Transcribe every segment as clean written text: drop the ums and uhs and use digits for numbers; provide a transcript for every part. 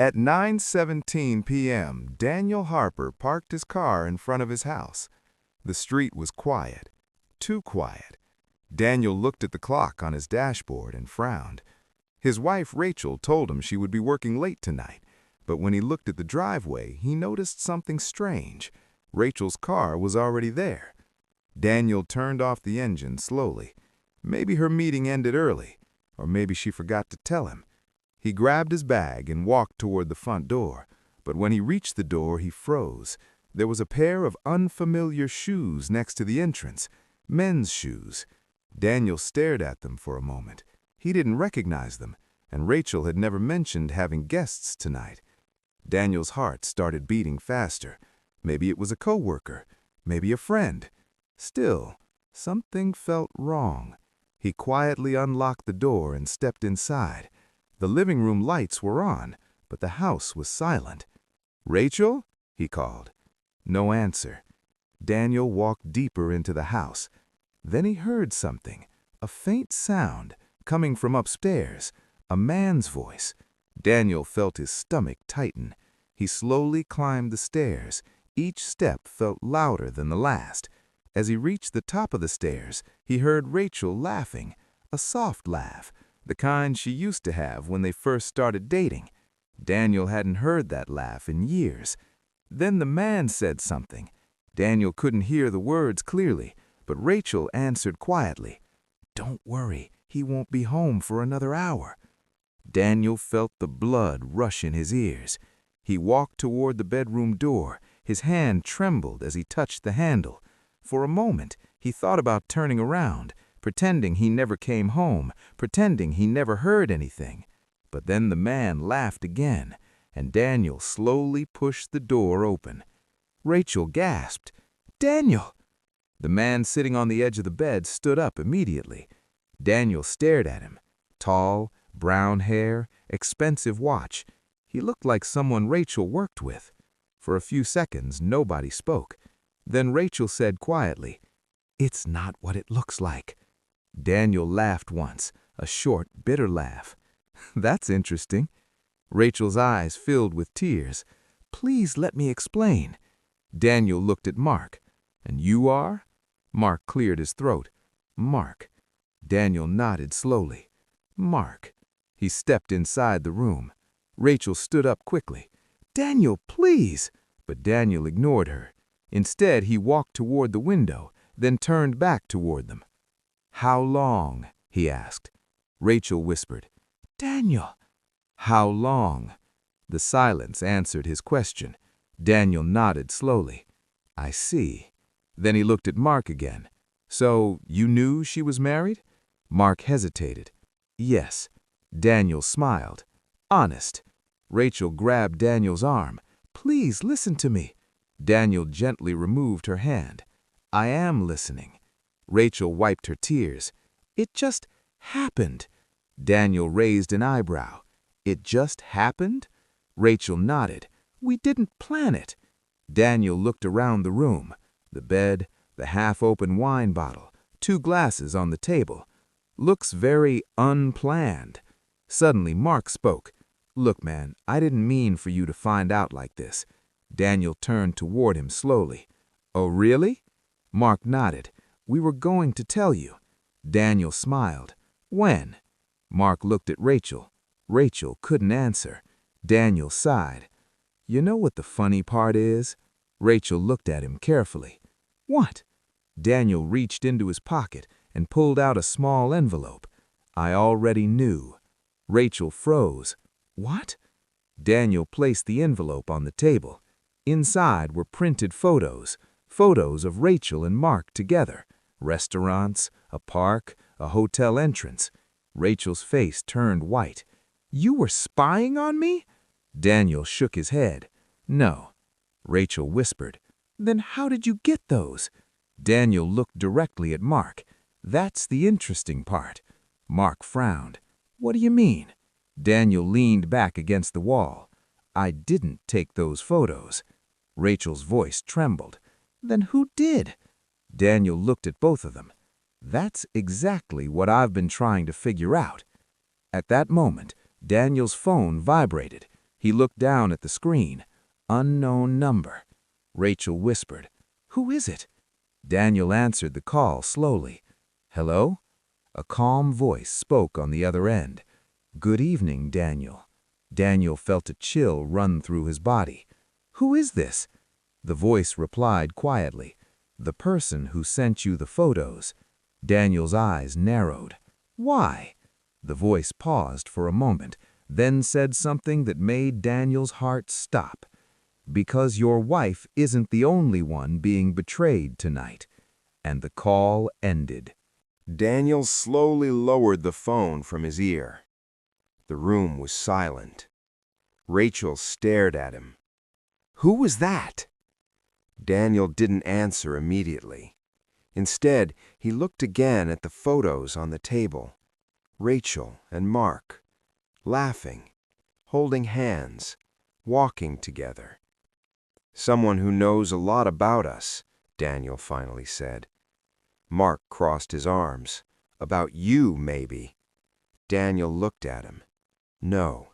At 9:17 p.m., Daniel Harper parked his car in front of his house. The street was quiet, too quiet. Daniel looked at the clock on his dashboard and frowned. His wife, Rachel, told him she would be working late tonight, but when he looked at the driveway, he noticed something strange. Rachel's car was already there. Daniel turned off the engine slowly. Maybe her meeting ended early, or maybe she forgot to tell him. He grabbed his bag and walked toward the front door, but when he reached the door, he froze. There was a pair of unfamiliar shoes next to the entrance, men's shoes. Daniel stared at them for a moment. He didn't recognize them, and Rachel had never mentioned having guests tonight. Daniel's heart started beating faster. Maybe it was a coworker, maybe a friend. Still, something felt wrong. He quietly unlocked the door and stepped inside. The living room lights were on, but the house was silent. "Rachel?" he called. No answer. Daniel walked deeper into the house. Then he heard something, a faint sound, coming from upstairs, a man's voice. Daniel felt his stomach tighten. He slowly climbed the stairs. Each step felt louder than the last. As he reached the top of the stairs, he heard Rachel laughing, a soft laugh, the kind she used to have when they first started dating. Daniel hadn't heard that laugh in years. Then the man said something. Daniel couldn't hear the words clearly, but Rachel answered quietly, "Don't worry, he won't be home for another hour." Daniel felt the blood rush in his ears. He walked toward the bedroom door. His hand trembled as he touched the handle. For a moment, he thought about turning around, pretending he never came home, pretending he never heard anything. But then the man laughed again, and Daniel slowly pushed the door open. Rachel gasped, "Daniel!" The man sitting on the edge of the bed stood up immediately. Daniel stared at him. Tall, brown hair, expensive watch. He looked like someone Rachel worked with. For a few seconds, nobody spoke. Then Rachel said quietly, "It's not what it looks like." Daniel laughed once, a short, bitter laugh. "That's interesting." Rachel's eyes filled with tears. "Please let me explain." Daniel looked at Mark. "And you are?" Mark cleared his throat. "Mark." Daniel nodded slowly. "Mark." He stepped inside the room. Rachel stood up quickly. "Daniel, please!" But Daniel ignored her. Instead, he walked toward the window, then turned back toward them. "How long?" he asked. Rachel whispered, "Daniel." "How long?" The silence answered his question. Daniel nodded slowly. "I see." Then he looked at Mark again. "So, you knew she was married?" Mark hesitated. "Yes." Daniel smiled. "Honest." Rachel grabbed Daniel's arm. "Please listen to me." Daniel gently removed her hand. "I am listening." Rachel wiped her tears. "It just happened." Daniel raised an eyebrow. "It just happened?" Rachel nodded. "We didn't plan it." Daniel looked around the room. The bed, the half-open wine bottle, 2 glasses on the table. Looks very unplanned. Suddenly Mark spoke. "Look, man, I didn't mean for you to find out like this." Daniel turned toward him slowly. "Oh, really?" Mark nodded. "We were going to tell you." Daniel smiled. "When?" Mark looked at Rachel. Rachel couldn't answer. Daniel sighed. "You know what the funny part is?" Rachel looked at him carefully. "What?" Daniel reached into his pocket and pulled out a small envelope. "I already knew." Rachel froze. "What?" Daniel placed the envelope on the table. Inside were printed photos of Rachel and Mark together. Restaurants, a park, a hotel entrance. Rachel's face turned white. "You were spying on me?" Daniel shook his head. "No." Rachel whispered. "Then how did you get those?" Daniel looked directly at Mark. "That's the interesting part." Mark frowned. "What do you mean?" Daniel leaned back against the wall. "I didn't take those photos." Rachel's voice trembled. "Then who did?" Daniel looked at both of them. "That's exactly what I've been trying to figure out." At that moment, Daniel's phone vibrated. He looked down at the screen. Unknown number. Rachel whispered, "Who is it?" Daniel answered the call slowly. "Hello?" A calm voice spoke on the other end. "Good evening, Daniel." Daniel felt a chill run through his body. "Who is this?" The voice replied quietly, "The person who sent you the photos." Daniel's eyes narrowed. "Why?" The voice paused for a moment, then said something that made Daniel's heart stop. "Because your wife isn't the only one being betrayed tonight." And the call ended. Daniel slowly lowered the phone from his ear. The room was silent. Rachel stared at him. "Who was that?" Daniel didn't answer immediately. Instead, he looked again at the photos on the table. Rachel and Mark, laughing, holding hands, walking together. "Someone who knows a lot about us," Daniel finally said. Mark crossed his arms. "About you, maybe." Daniel looked at him. "No."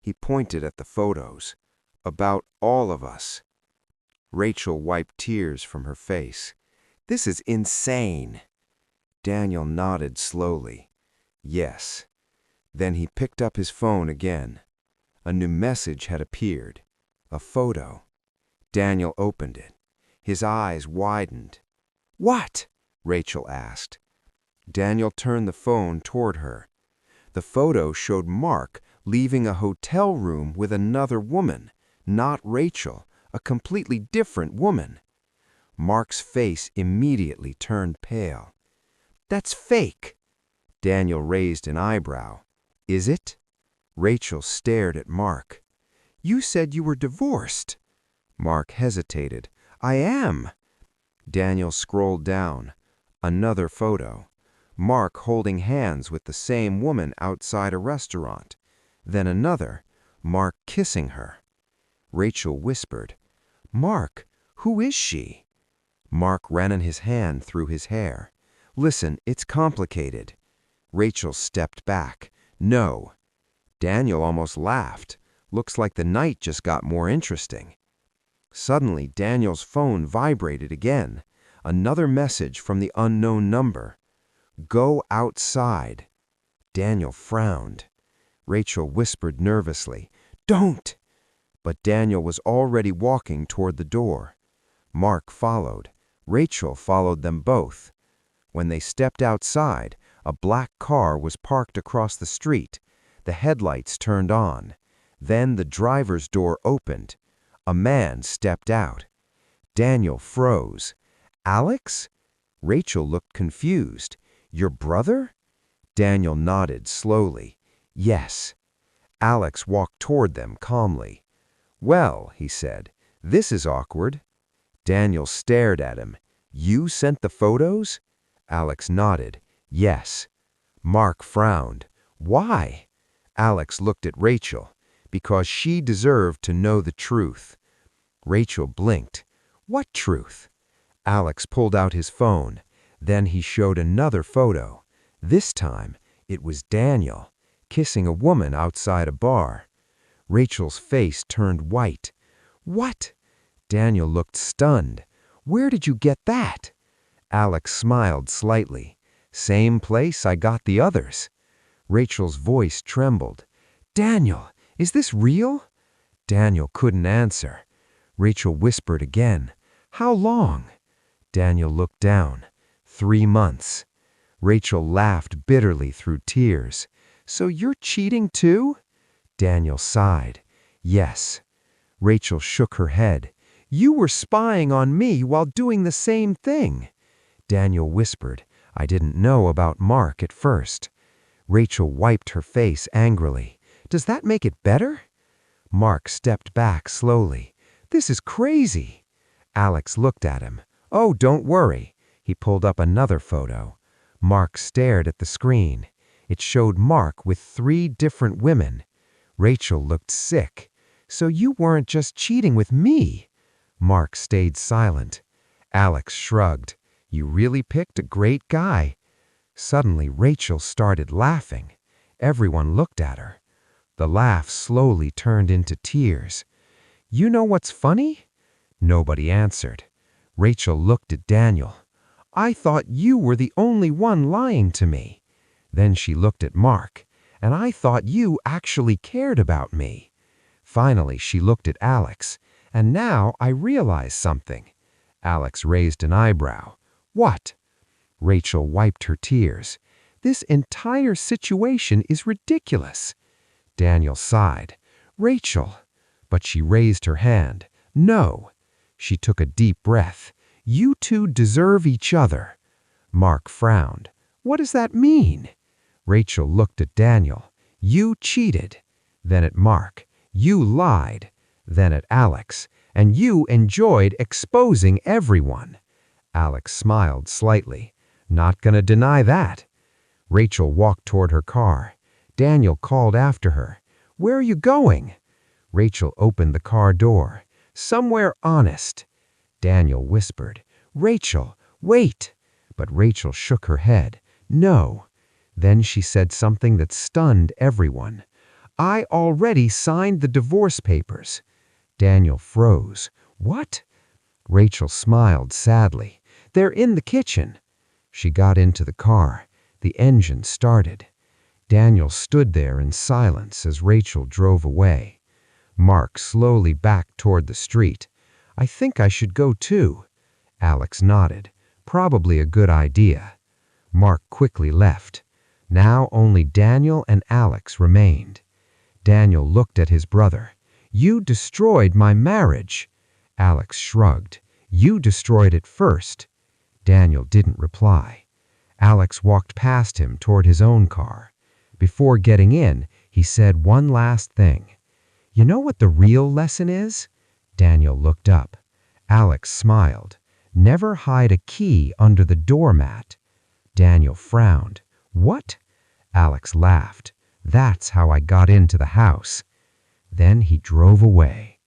He pointed at the photos. "About all of us." Rachel wiped tears from her face. "This is insane." Daniel nodded slowly. "Yes." Then he picked up his phone again. A new message had appeared. A photo. Daniel opened it. His eyes widened. "What?" Rachel asked. Daniel turned the phone toward her. The photo showed Mark leaving a hotel room with another woman, not Rachel, a completely different woman. Mark's face immediately turned pale. "That's fake." Daniel raised an eyebrow. "Is it?" Rachel stared at Mark. "You said you were divorced." Mark hesitated. "I am." Daniel scrolled down. Another photo. Mark holding hands with the same woman outside a restaurant. Then another. Mark kissing her. Rachel whispered, "Mark, who is she?" Mark ran his hand through his hair. "Listen, it's complicated." Rachel stepped back. "No." Daniel almost laughed. "Looks like the night just got more interesting." Suddenly, Daniel's phone vibrated again. Another message from the unknown number. "Go outside." Daniel frowned. Rachel whispered nervously, "Don't!" But Daniel was already walking toward the door. Mark followed. Rachel followed them both. When they stepped outside, a black car was parked across the street. The headlights turned on. Then the driver's door opened. A man stepped out. Daniel froze. "Alex?" Rachel looked confused. "Your brother?" Daniel nodded slowly. "Yes." Alex walked toward them calmly. "Well," he said, "this is awkward." Daniel stared at him. "You sent the photos?" Alex nodded. "Yes." Mark frowned. "Why?" Alex looked at Rachel. "Because she deserved to know the truth." Rachel blinked. "What truth?" Alex pulled out his phone. Then he showed another photo. This time, it was Daniel, kissing a woman outside a bar. Rachel's face turned white. "What?" Daniel looked stunned. "Where did you get that?" Alex smiled slightly. "Same place I got the others." Rachel's voice trembled. "Daniel, is this real?" Daniel couldn't answer. Rachel whispered again. "How long?" Daniel looked down. 3 months. Rachel laughed bitterly through tears. "So you're cheating too?" Daniel sighed. "Yes." Rachel shook her head. "You were spying on me while doing the same thing." Daniel whispered, "I didn't know about Mark at first." Rachel wiped her face angrily. "Does that make it better?" Mark stepped back slowly. "This is crazy." Alex looked at him. "Oh, don't worry." He pulled up another photo. Mark stared at the screen. It showed Mark with 3 different women. Rachel looked sick. "So you weren't just cheating with me?" Mark stayed silent. Alex shrugged. "You really picked a great guy." Suddenly, Rachel started laughing. Everyone looked at her. The laugh slowly turned into tears. "You know what's funny?" Nobody answered. Rachel looked at Daniel. "I thought you were the only one lying to me." Then she looked at Mark. "And I thought you actually cared about me." Finally, she looked at Alex. "And now I realize something." Alex raised an eyebrow. "What?" Rachel wiped her tears. "This entire situation is ridiculous." Daniel sighed. "Rachel." But she raised her hand. "No." She took a deep breath. "You two deserve each other." Mark frowned. "What does that mean?" Rachel looked at Daniel. "You cheated." Then at Mark. "You lied." Then at Alex. "And you enjoyed exposing everyone." Alex smiled slightly. "Not gonna deny that." Rachel walked toward her car. Daniel called after her. "Where are you going?" Rachel opened the car door. "Somewhere honest." Daniel whispered, "Rachel, wait." But Rachel shook her head. "No." Then she said something that stunned everyone. "I already signed the divorce papers." Daniel froze. "What?" Rachel smiled sadly. "They're in the kitchen." She got into the car. The engine started. Daniel stood there in silence as Rachel drove away. Mark slowly backed toward the street. "I think I should go too." Alex nodded. "Probably a good idea." Mark quickly left. Now only Daniel and Alex remained. Daniel looked at his brother. "You destroyed my marriage." Alex shrugged. "You destroyed it first." Daniel didn't reply. Alex walked past him toward his own car. Before getting in, he said one last thing. "You know what the real lesson is?" Daniel looked up. Alex smiled. "Never hide a key under the doormat." Daniel frowned. "What?" Alex laughed. "That's how I got into the house." Then he drove away.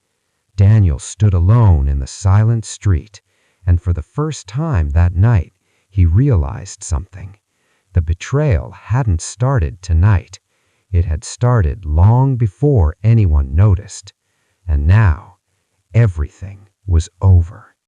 Daniel stood alone in the silent street, and for the first time that night, he realized something. The betrayal hadn't started tonight. It had started long before anyone noticed. And now, everything was over.